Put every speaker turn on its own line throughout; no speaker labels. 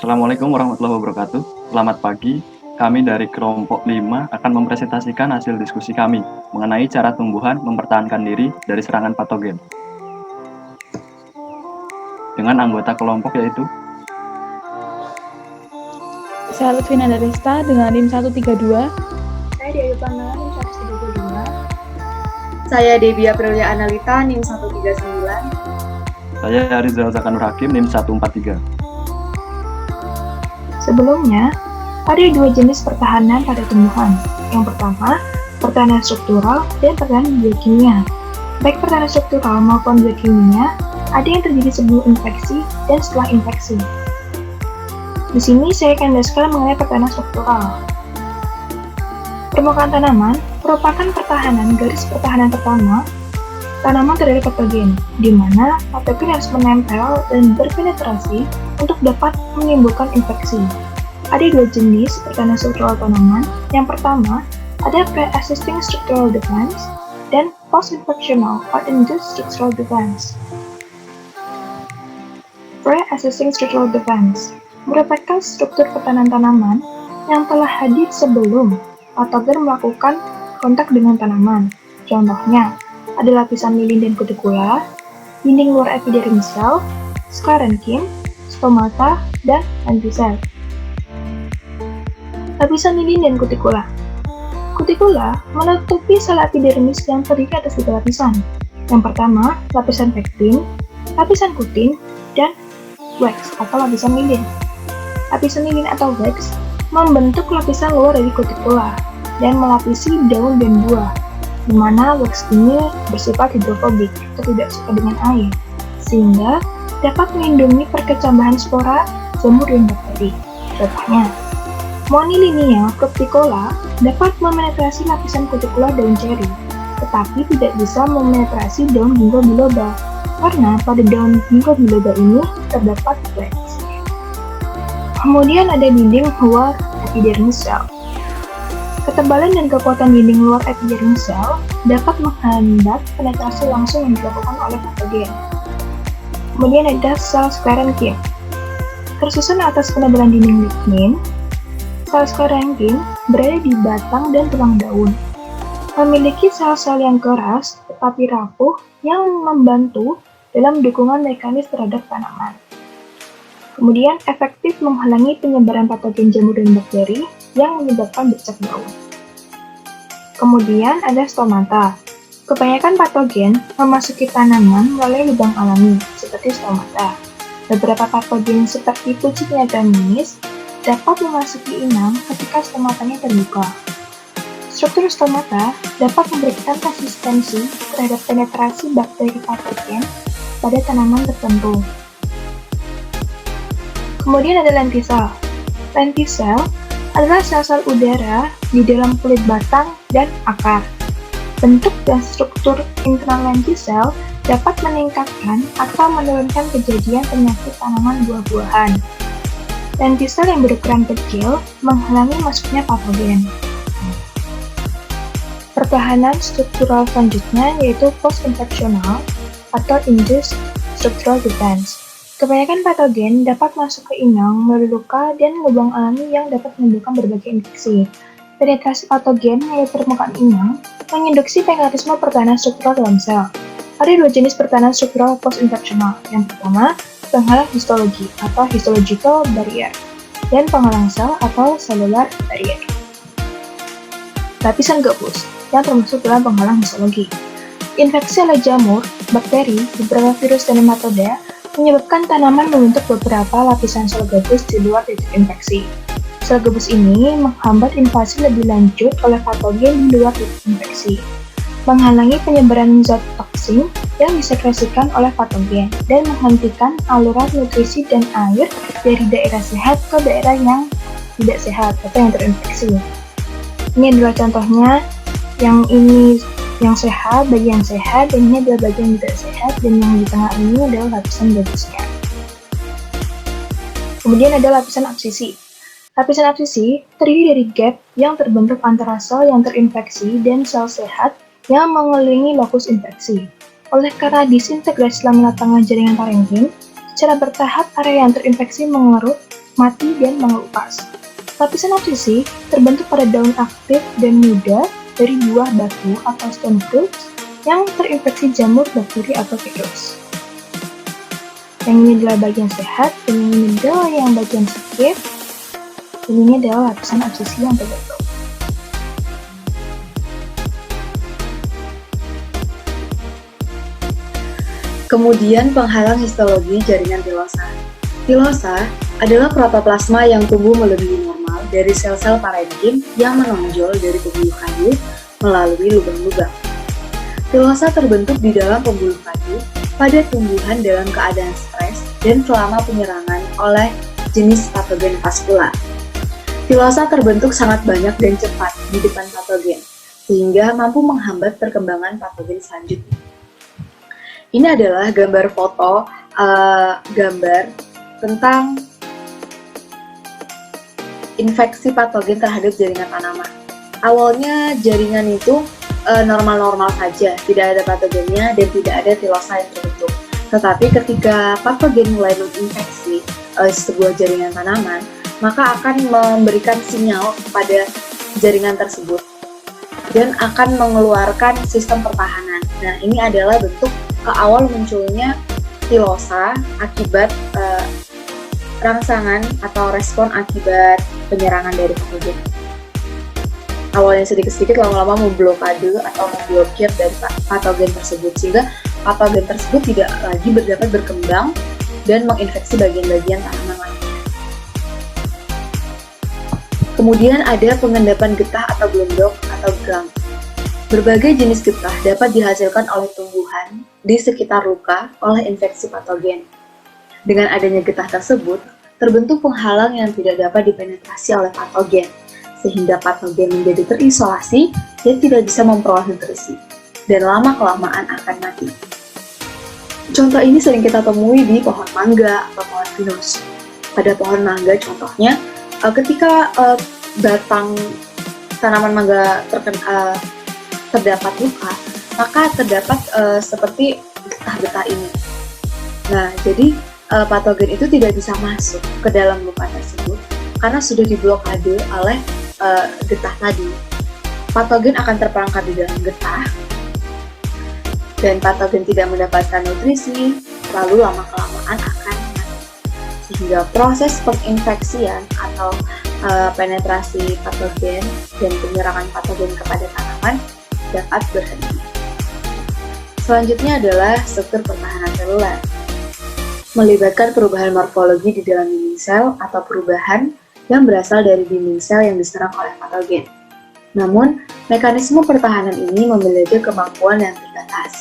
Assalamualaikum warahmatullahi wabarakatuh. Selamat pagi. Kami dari kelompok 5 akan mempresentasikan hasil diskusi kami mengenai cara tumbuhan mempertahankan diri dari serangan patogen. Dengan anggota kelompok yaitu
Saya Lutfina Darista dengan NIM 132.
Saya Dewi Panggalan NIM 132. Saya Debbie Aprilia Analita NIM 139.
saya Rizal Zakanur Hakim NIM 143.
Sebelumnya, ada dua jenis pertahanan pada tumbuhan. Yang pertama, pertahanan struktural dan pertahanan biokimia. Baik pertahanan struktural maupun biokimia, ada yang terjadi sebelum infeksi dan setelah infeksi. Di sini saya akan jelaskan mengenai pertahanan struktural. Permukaan tanaman merupakan pertahanan garis pertahanan pertama tanaman terhadap patogen, di mana patogen harus menempel dan berpenetrasi untuk dapat menimbulkan infeksi. Ada dua jenis pertahanan struktural tanaman. Yang pertama, ada pre-existing structural defense dan post-infectional or induced structural defense. Pre-existing structural defense merupakan struktur pertahanan tanaman yang telah hadir sebelum patogen melakukan kontak dengan tanaman. Contohnya, ada lapisan lilin dan kutikula, dinding luar epidermisel, sclerenchyme, stomata, dan lentisel. Lapisan lilin dan kutikula. Kutikula menutupi sel epidermis yang terdiri atas tiga lapisan. Yang pertama, lapisan pektin, lapisan kutin, dan wax atau lapisan lilin. Lapisan lilin atau wax membentuk lapisan luar dari kutikula dan melapisi daun dan buah, di mana wax ini bersifat hidrofobik atau tidak suka dengan air, sehingga dapat melindungi perkecambahan spora, jamur, dan bakteri. Contohnya, Monilinia fructicola dapat memenetrasi lapisan kutikula daun ceri, tetapi tidak bisa memenetrasi daun ginkgo biloba, karena pada daun ginkgo biloba ini terdapat wax. Kemudian ada dinding luar epidermisel. Ketebalan dan kekuatan dinding luar epidermisel dapat menghambat penetrasi langsung yang dilakukan oleh patogen. Kemudian ada sel sclerenchyme. Tersusun atas penebalan dinding lignin, sel sclerenchyme berada di batang dan tulang daun. Memiliki sel-sel yang keras tetapi rapuh yang membantu dalam dukungan mekanis terhadap tanaman. Kemudian efektif menghalangi penyebaran patogen jamur dan bakteri yang menyebabkan bercak daun. Kemudian ada stomata. Kebanyakan patogen memasuki tanaman melalui lubang alami, seperti stomata. Beberapa patogen seperti Puccinia graminis dapat memasuki inang ketika stomatanya terbuka. Struktur stomata dapat memberikan resistensi terhadap penetrasi bakteri patogen pada tanaman tertentu. Kemudian ada lentisel. Lentisel adalah sel-sel udara di dalam kulit batang dan akar. Bentuk dan struktur internal lentisel dapat meningkatkan atau menurunkan kejadian penyakit tanaman buah-buahan. Lentisel yang berukuran kecil menghalangi masuknya patogen. Pertahanan struktural selanjutnya yaitu post-infectional atau induced structural defense. Kebanyakan patogen dapat masuk ke inang melalui luka dan lubang alami yang dapat menimbulkan berbagai infeksi. Penetrasi patogen melalui permukaan inang menginduksi mekanisme pertahanan struktural dalam sel. Ada dua jenis pertahanan struktural post-infectional. Yang pertama, penghalang histologi atau histological barrier, dan penghalang sel atau cellular barrier. Lapisan gabus yang termasuk dalam penghalang histologi. Infeksi oleh jamur, bakteri, beberapa virus dan nematoda menyebabkan tanaman membentuk beberapa lapisan sel gabus di luar titik infeksi. Sel gabus ini menghambat invasi lebih lanjut oleh patogen di luar titik infeksi, menghalangi penyebaran zat toksin yang disekresikan oleh patogen, dan menghentikan aliran nutrisi dan air dari daerah sehat ke daerah yang tidak sehat atau yang terinfeksi. Ini adalah contohnya, yang ini yang sehat, bagian sehat, dan ini adalah bagian tidak sehat, dan yang di tengah ini adalah lapisan gabusnya. Kemudian ada lapisan absisi. Lapisan absisi terdiri dari gap yang terbentuk antara sel yang terinfeksi dan sel sehat yang mengelilingi lokus infeksi. Oleh karena disintegrasi lamina tengah jaringan parenkim, secara bertahap area yang terinfeksi mengerut mati, dan mengelupas. Lapisan absisi terbentuk pada daun aktif dan muda dari buah batu atau stone fruits yang terinfeksi jamur, bakteri, atau virus. Yang ini adalah bagian sehat, dan yang ini adalah yang bagian sakit, dan ini adalah lapisan absisi yang terbentuk.
Kemudian penghalang histologi jaringan pilosa. Pilosa adalah protoplasma yang tumbuh melebihi normal dari sel-sel parenkim yang menonjol dari pembuluh kayu melalui lubang-lubang. Pilosa terbentuk di dalam pembuluh kayu pada tumbuhan dalam keadaan stres dan selama penyerangan oleh jenis patogen vaskular. Pilosa terbentuk sangat banyak dan cepat di depan patogen, sehingga mampu menghambat perkembangan patogen selanjutnya. Ini adalah gambar foto gambar tentang infeksi patogen terhadap jaringan tanaman. Awalnya jaringan itu normal-normal saja, tidak ada patogennya dan tidak ada pilosa yang terbentuk. Tetapi ketika patogen mulai menginfeksi sebuah jaringan tanaman, maka akan memberikan sinyal kepada jaringan tersebut dan akan mengeluarkan sistem pertahanan. Nah, ini adalah bentuk awal munculnya pilosa akibat rangsangan atau respon akibat penyerangan dari patogen. Awalnya sedikit-sedikit, lama-lama memblokade atau memblokir dari patogen tersebut, sehingga patogen tersebut tidak lagi dapat berkembang dan menginfeksi bagian-bagian tanaman lainnya. Kemudian ada pengendapan getah atau gelondok atau gum. Berbagai jenis getah dapat dihasilkan oleh tumbuhan di sekitar luka oleh infeksi patogen. Dengan adanya getah tersebut, terbentuk penghalang yang tidak dapat dipenetrasi oleh patogen, sehingga patogen menjadi terisolasi dan tidak bisa memperoleh nutrisi, dan lama-kelamaan akan mati. Contoh ini sering kita temui di pohon mangga atau pohon pinus. Pada pohon mangga contohnya, ketika batang tanaman mangga terdapat luka, maka terdapat seperti getah-getah ini. Nah, jadi patogen itu tidak bisa masuk ke dalam luka tersebut karena sudah diblokade oleh getah tadi. Patogen akan terperangkap di dalam getah dan patogen tidak mendapatkan nutrisi, lalu lama-kelamaan akan mati. Sehingga proses penginfeksian atau penetrasi patogen dan penyerangan patogen kepada tanaman dapat berhenti. Selanjutnya adalah struktur pertahanan seluler. Melibatkan perubahan morfologi di dalam dinding sel atau perubahan yang berasal dari dinding sel yang diserang oleh patogen. Namun, mekanisme pertahanan ini memiliki kemampuan yang terbatas.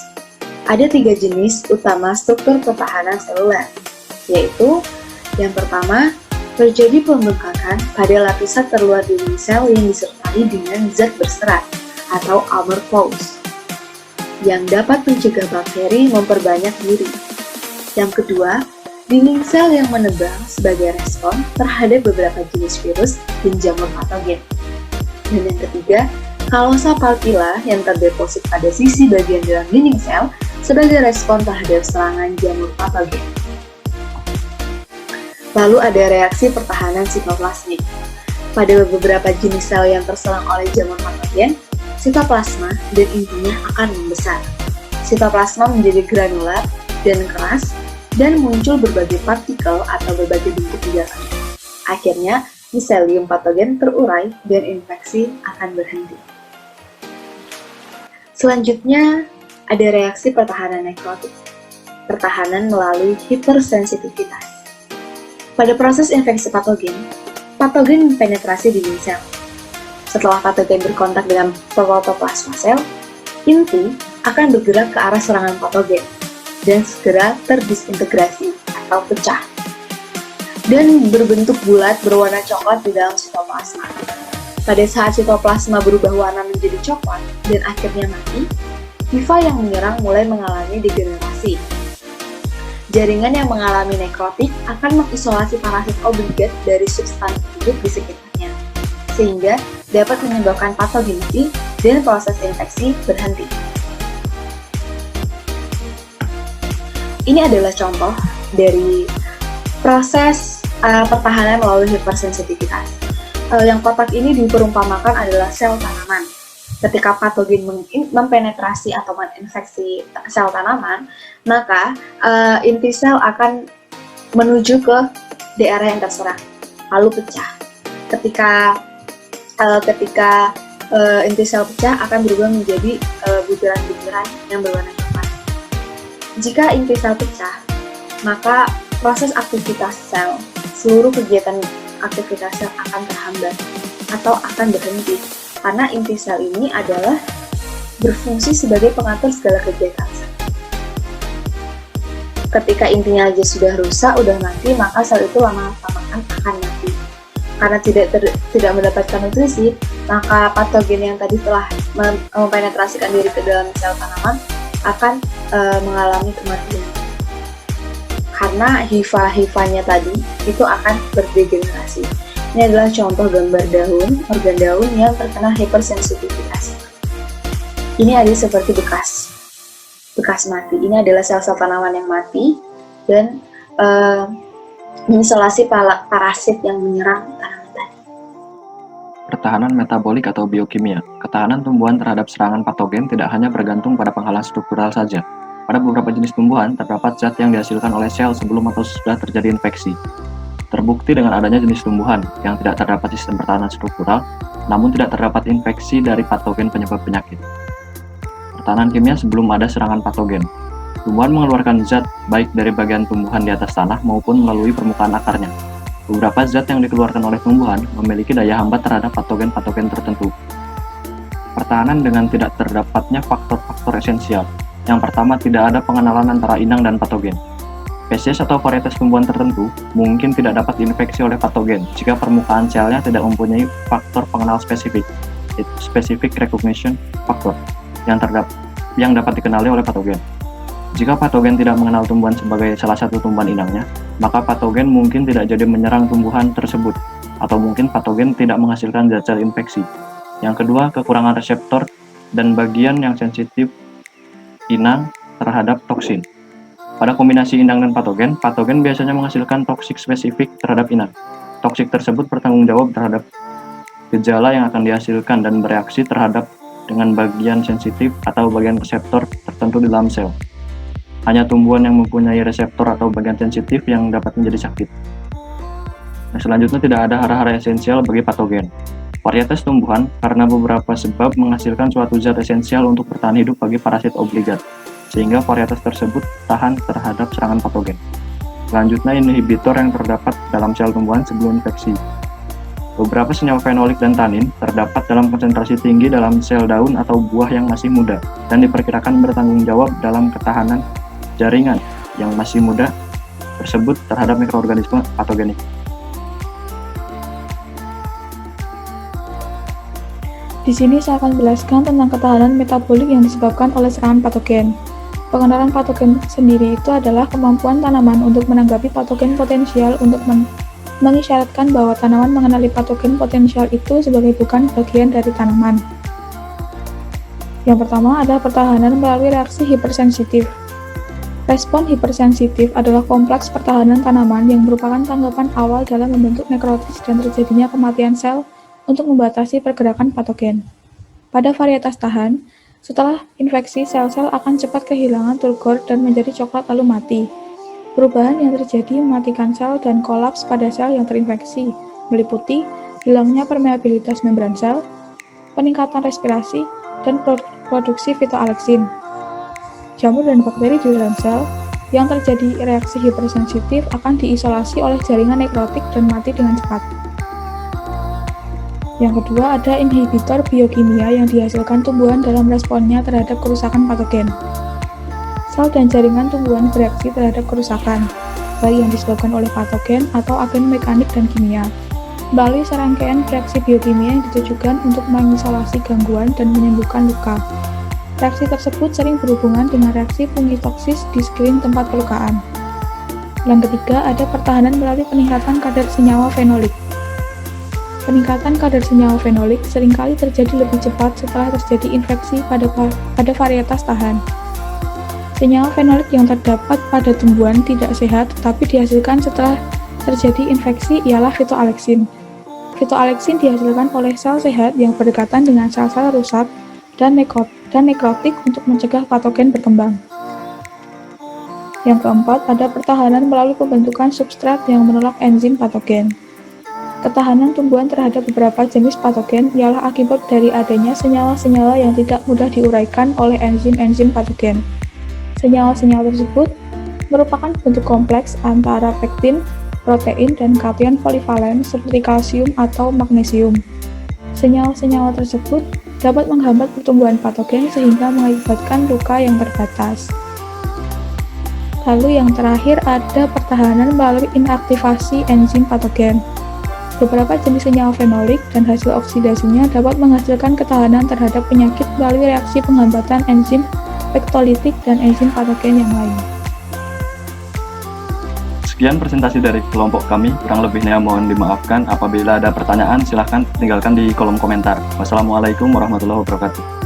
Ada 3 jenis utama struktur pertahanan seluler, yaitu yang pertama, terjadi pembengkakan pada lapisan terluar dinding sel yang disertai dengan zat berserat atau armor clause yang dapat mencegah bakteri memperbanyak diri. Yang kedua, dinding sel yang menebal sebagai respon terhadap beberapa jenis virus dan jamur patogen. Dan yang ketiga, kalosa palpilla yang terdeposit pada sisi bagian dalam dinding sel sebagai respon terhadap serangan jamur patogen. Lalu ada reaksi pertahanan sitoplasmik. Pada beberapa jenis sel yang terserang oleh jamur patogen, sitoplasma dan intinya akan membesar. Sitoplasma menjadi granular dan keras dan muncul berbagai partikel atau berbagai bentuk di dalamnya. Akhirnya, miselium patogen terurai dan infeksi akan berhenti. Selanjutnya, ada reaksi pertahanan nekrotik. Pertahanan melalui hipersensitivitas. Pada proses infeksi patogen penetrasi dinding sel. Setelah patogen berkontak dengan protoplasma sel, inti akan bergerak ke arah serangan patogen dan segera terdisintegrasi atau pecah dan berbentuk bulat berwarna coklat di dalam sitoplasma. Pada saat sitoplasma berubah warna menjadi coklat dan akhirnya mati, hifa yang menyerang mulai mengalami degenerasi. Jaringan yang mengalami nekrotik akan mengisolasi parasit obligat dari substansi hidup di sekitarnya, sehingga dapat menyebabkan patogenisi dan proses infeksi berhenti. Ini adalah contoh dari proses pertahanan melalui hipersensitivitas. Yang kotak ini diperumpamakan adalah sel tanaman. Ketika patogen mempenetrasi atau menginfeksi sel tanaman, maka inti sel akan menuju ke daerah yang terserang, lalu pecah. Ketika inti sel pecah, akan berubah menjadi butiran-butiran yang berwarna coklat. Jika inti sel pecah, maka proses aktivitas sel, seluruh kegiatan aktivitas sel akan terhambat atau akan berhenti, karena inti sel ini adalah berfungsi sebagai pengatur segala kegiatan sel. Ketika intinya aja sudah rusak, udah mati, maka sel itu lama-lama akan mati. Karena tidak mendapatkan nutrisi, maka patogen yang tadi telah mempenetrasikan diri ke dalam sel tanaman akan mengalami kematian. Karena hifa-hifanya tadi itu akan berdegenerasi. Ini adalah contoh gambar organ daun yang terkena hipersensitivitas. Ini ada seperti bekas mati. Ini adalah sel-sel tanaman yang mati dan mengisolasi parasit yang menyerang tanaman tadi.
Pertahanan metabolik atau biokimia. Ketahanan tumbuhan terhadap serangan patogen tidak hanya bergantung pada penghalang struktural saja. Pada beberapa jenis tumbuhan, terdapat zat yang dihasilkan oleh sel sebelum atau sudah terjadi infeksi. Terbukti dengan adanya jenis tumbuhan yang tidak terdapat sistem pertahanan struktural, namun tidak terdapat infeksi dari patogen penyebab penyakit. Pertahanan kimia sebelum ada serangan patogen. Tumbuhan mengeluarkan zat baik dari bagian tumbuhan di atas tanah maupun melalui permukaan akarnya. Beberapa zat yang dikeluarkan oleh tumbuhan memiliki daya hambat terhadap patogen-patogen tertentu. Pertahanan dengan tidak terdapatnya faktor-faktor esensial. Yang pertama, tidak ada pengenalan antara inang dan patogen. Spesies atau varietas tumbuhan tertentu mungkin tidak dapat diinfeksi oleh patogen jika permukaan selnya tidak mempunyai faktor pengenal spesifik, specific recognition factor, yang dapat dikenali oleh patogen. Jika patogen tidak mengenal tumbuhan sebagai salah satu tumbuhan inangnya, maka patogen mungkin tidak jadi menyerang tumbuhan tersebut, atau mungkin patogen tidak menghasilkan zat sel infeksi. Yang kedua, kekurangan reseptor dan bagian yang sensitif inang terhadap toksin. Pada kombinasi inang dan patogen biasanya menghasilkan toksik spesifik terhadap inang. Toksik tersebut bertanggung jawab terhadap gejala yang akan dihasilkan dan bereaksi terhadap dengan bagian sensitif atau bagian reseptor tertentu di dalam sel. Hanya tumbuhan yang mempunyai reseptor atau bagian sensitif yang dapat menjadi sakit. Nah, selanjutnya tidak ada hara-hara esensial bagi patogen. Varietas tumbuhan karena beberapa sebab menghasilkan suatu zat esensial untuk bertahan hidup bagi parasit obligat, sehingga varietas tersebut tahan terhadap serangan patogen. Selanjutnya, inhibitor yang terdapat dalam sel tumbuhan sebelum infeksi. Beberapa senyawa fenolik dan tanin terdapat dalam konsentrasi tinggi dalam sel daun atau buah yang masih muda dan diperkirakan bertanggung jawab dalam ketahanan jaringan yang masih muda tersebut terhadap mikroorganisme patogenik.
Di sini saya akan menjelaskan tentang ketahanan metabolik yang disebabkan oleh serangan patogen. Pengenalan patogen sendiri itu adalah kemampuan tanaman untuk menanggapi patogen potensial untuk mengisyaratkan bahwa tanaman mengenali patogen potensial itu sebagai bukan bagian dari tanaman. Yang pertama adalah pertahanan melalui reaksi hipersensitif. Respon hipersensitif adalah kompleks pertahanan tanaman yang merupakan tanggapan awal dalam membentuk nekrotis dan terjadinya kematian sel untuk membatasi pergerakan patogen. Pada varietas tahan, setelah infeksi, sel-sel akan cepat kehilangan turgor dan menjadi coklat lalu mati. Perubahan yang terjadi mematikan sel dan kolaps pada sel yang terinfeksi, meliputi hilangnya permeabilitas membran sel, peningkatan respirasi, dan produksi fitoaleksin. Jamur dan bakteri di dalam sel yang terjadi reaksi hipersensitif akan diisolasi oleh jaringan nekrotik dan mati dengan cepat. Yang kedua ada inhibitor biokimia yang dihasilkan tumbuhan dalam responnya terhadap kerusakan patogen. Sel dan jaringan tumbuhan bereaksi terhadap kerusakan, baik yang disebabkan oleh patogen atau agen mekanik dan kimia, melalui serangkaian reaksi biokimia yang ditujukan untuk mengisolasi gangguan dan menyembuhkan luka. Reaksi tersebut sering berhubungan dengan reaksi fungitoksis di sekeliling tempat pelukaan. Yang ketiga ada pertahanan melalui peningkatan kadar senyawa fenolik. Peningkatan kadar senyawa fenolik seringkali terjadi lebih cepat setelah terjadi infeksi pada varietas tahan. Senyawa fenolik yang terdapat pada tumbuhan tidak sehat tetapi dihasilkan setelah terjadi infeksi ialah fitoaleksin. Fitoaleksin dihasilkan oleh sel sehat yang berdekatan dengan sel-sel rusak dan nekrotik untuk mencegah patogen berkembang. Yang keempat, ada pertahanan melalui pembentukan substrat yang menolak enzim patogen. Ketahanan tumbuhan terhadap beberapa jenis patogen ialah akibat dari adanya senyawa-senyawa yang tidak mudah diuraikan oleh enzim-enzim patogen. Senyawa-senyawa tersebut merupakan bentuk kompleks antara pektin, protein, dan kation polivalen seperti kalsium atau magnesium. Senyawa-senyawa tersebut dapat menghambat pertumbuhan patogen sehingga mengakibatkan luka yang terbatas. Lalu yang terakhir ada pertahanan melalui inaktivasi enzim patogen. Beberapa jenis senyawa fenolik dan hasil oksidasinya dapat menghasilkan ketahanan terhadap penyakit melalui reaksi penghambatan enzim pektolitik dan enzim patogen yang lain.
Sekian presentasi dari kelompok kami, kurang lebihnya mohon dimaafkan. Apabila ada pertanyaan silahkan tinggalkan di kolom komentar. Wassalamualaikum warahmatullahi wabarakatuh.